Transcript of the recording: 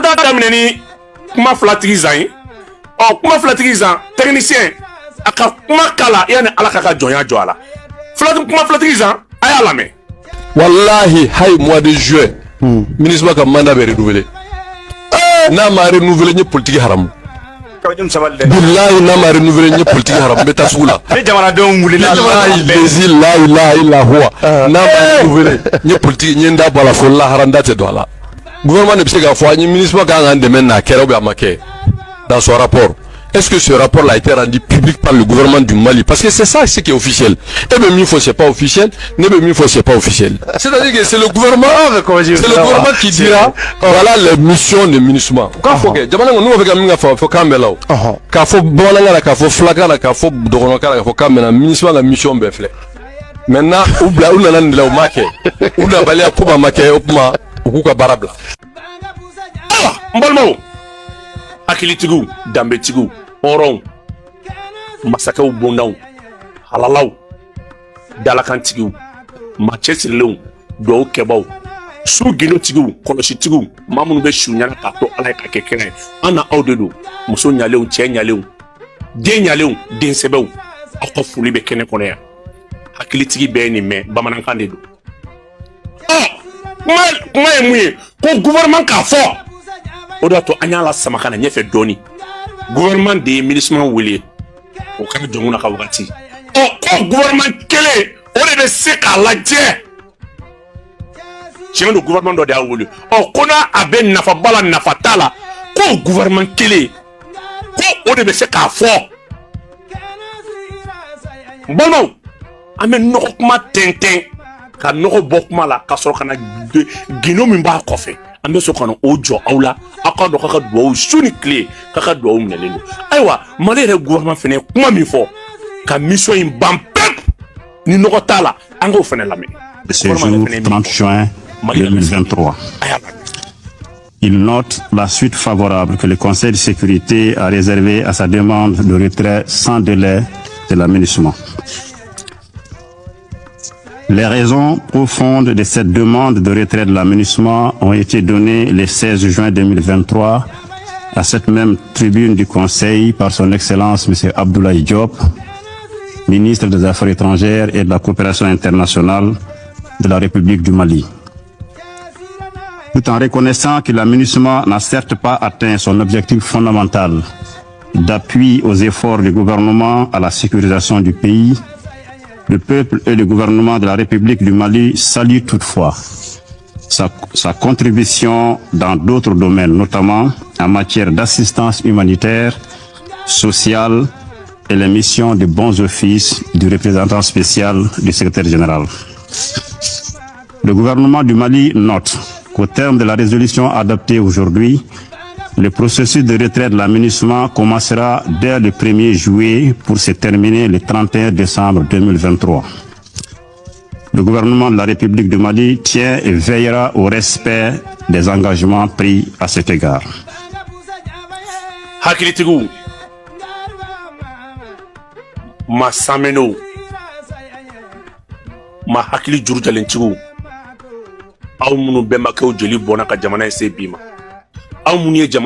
taa daminɛ ni kuma filatigi zan ye kuma filatigi zan technicien a ka kuma kala yani ala ka jɔnya jɔ a la kuma filatigi zan a y'a lamɛn. wallahi hay mois de juin ministre ka mandat bɛ renouveler n'a ma renouveler ni politique haram billahi n'a ma renouveler ni politique haram bɛ taa sugu la ni jamanadenw wulila lazi la ilaha illa huwa n'a ma renouveler ni politique ni nda bala fo la haram da tɛ don a la gouvernement ne bɛ se k'a fɔ an ye ministre ka kan dɛmɛ n'a kɛra ou bien a ma kɛ dans son rapport. Est-ce que ce rapport a été rendu public par le gouvernement du Mali? Parce que c'est ça ce qui est officiel. Et même il faut c'est pas officiel, ne même il faut c'est pas officiel. C'est-à-dire que c'est le gouvernement, qui dira voilà les missions de MINUSMA. Quand faut que jamana nous avec aminga faut kamela. Ka faut bolanga ka faut flaga ka faut dogonoka ka faut kamela MINUSMA la mission be fait. Maintenant oubla ou nana ndela o make. Ou na balé ko ba make opma okuka barabla. Mbalmo akilitigu dambetigu hɔrɔnw masakɛw bondaw halalaw dalakantigiw macɛsirilenw duwawu kɛbaw su gilotigiw kɔlɔsitigiw maa minnu bɛ su ɲana k'a to ala ye ka kɛ kɛnɛ ye an na aw de don muso ɲalenw cɛ ɲalenw den ɲalenw densɛbɛw aw ka foli bɛ kɛnɛ kɔnɔ yan hakilitigi bɛɛ nin mɛn bamanankan de don kuma ye mun ye ko gouvernement k'a fɔ o de y'a to an y'a la sama ka na ɲɛfɛ dɔɔni gouvernement de ye MINUSMA wele o kɛra jɔnw na ka wagati ko gouvernement kelen o de bɛ se k'a lajɛ tiɲɛ don gouvernement dɔ de y'a wele ko n'a a bɛ nafa ba la nafa t'a la ko gouvernement kelen ko o de bɛ se k'a fɔ balimaw an bɛ nɔgɔ kuma tɛntɛn ka nɔgɔ bɔ kuma la ka sɔrɔ ka na gindo min b'a kɔfɛ an bɛ sɔn ka na o jɔ aw la aw ka dɔn k'a ka duwawu su ni tile k'a ka duwawu minɛlen don ayiwa mali yɛrɛ gouvernement fɛnɛ kuma min fɔ ka mission in ban pepu ni nɔgɔ t'a la an k'o fɛnɛ lamɛn. Ce jour 30 juin 2023. Il note la suite favorable que le Conseil de sécurité a réservée à sa demande de retrait sans délai de la MINUSMA. Les raisons profondes de cette demande de retrait de la MINUSMA ont été données le 16 juin 2023 à cette même tribune du Conseil par son Excellence M. Abdoulaye Diop, ministre des Affaires étrangères et de la coopération internationale de la République du Mali. Tout en reconnaissant que la MINUSMA n'a certes pas atteint son objectif fondamental d'appui aux efforts du gouvernement à la sécurisation du pays, le peuple et le gouvernement de la République du Mali saluent toutefois sa contribution dans d'autres domaines, notamment en matière d'assistance humanitaire, sociale et les missions de bons offices du représentant spécial du secrétaire général. Le gouvernement du Mali note qu'au terme de la résolution adoptée aujourd'hui, le processus de retrait de la MINUSMA commencera dès le 1er juillet pour se terminer le 31 décembre 2023. Le gouvernement de la République du Mali tient et veillera au respect des engagements pris à cet égard. Hakilitigu ma sameno ma hakili jurujalen aw minnu bɛnbakɛw jeli bɔnna ka jamana in se bi ma aw minnu ye jamana